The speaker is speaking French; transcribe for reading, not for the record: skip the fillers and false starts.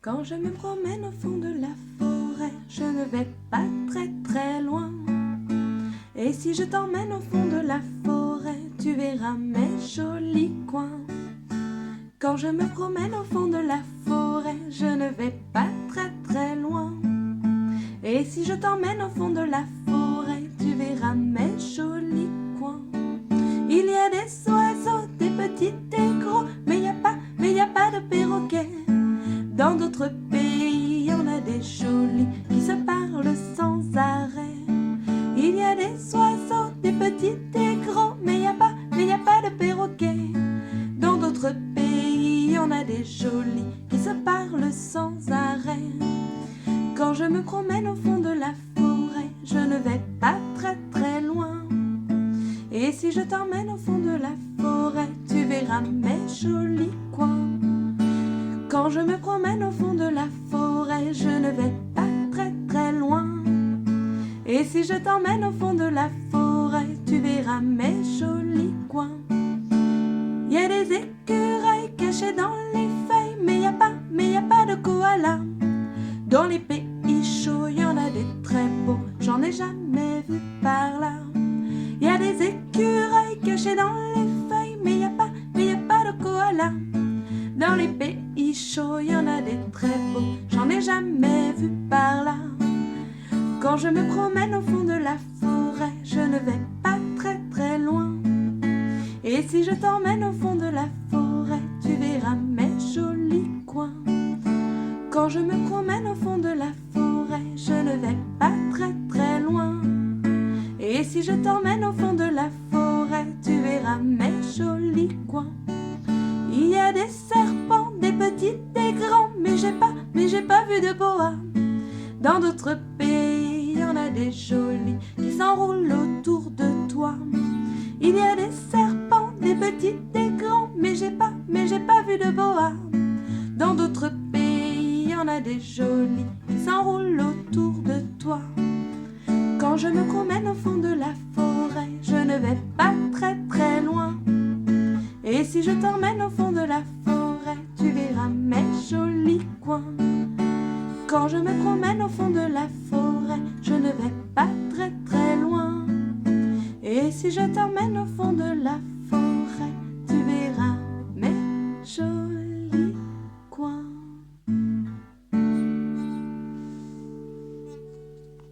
Quand je me promène au fond de la forêt, je ne vais pas très très loin. Et si je t'emmène au fond de la forêt, tu verras mes jolis coins. Quand je me promène au fond de la forêt, je ne vais pas très très loin. Et si je t'emmène au fond de la forêt, tu verras mes jolis coins. Il y a des oiseaux, des petits, des gros, mais il y a pas de perroquets. Dans d'autres pays, il y en a des jolis qui se parlent sans arrêt. Il y a des oiseaux, des petits, des gros, mais il y a pas de perroquets. Dans d'autres pays, il y en a des jolis qui se parlent sans arrêt. Quand je me promène au fond de la forêt, je ne vais pas très très loin. Et si je t'emmène au fond de la forêt, tu verras mes jolis coins. Quand je me promène au fond de la forêt, je ne vais pas très très loin. Et si je t'emmène au fond de la forêt, tu verras mes jolis coins. Il y a des écureuils cachés dans les feuilles, mais il y a pas de koala. Dans les pays chauds, il y en a des très beaux, j'en ai jamais vu par là. Il y a des écureuils cachés dans les feuilles, mais il y a pas de koala. Dans les pays chauds, il y en a des très beaux, j'en ai jamais vu par là. Quand je me promène au fond de la forêt, je ne vais pas très très loin. Et si je t'emmène au fond de la forêt, tu verras mes jolis coins. Quand je me promène au fond de la forêt, je ne vais pas très très loin. Et si je t'emmène au fond de la forêt, tu verras mes jolis coins. Il y a des serpents, des petits, des grands, mais j'ai pas vu de boa. Dans d'autres pays, il y en a des jolis qui s'enroulent autour de toi. Il y a des serpents, des petits, des grands, mais j'ai pas vu de boa. Dans d'autres pays, il y en a des jolis qui s'enroulent autour de toi. Quand je me promène au fond de la forêt, je ne vais pas très très loin. Et si je t'emmène au fond de la forêt, tu verras mes jolis coins. Quand je me promène au fond de la forêt, je ne vais pas très très loin. Et si je t'emmène au fond de la forêt,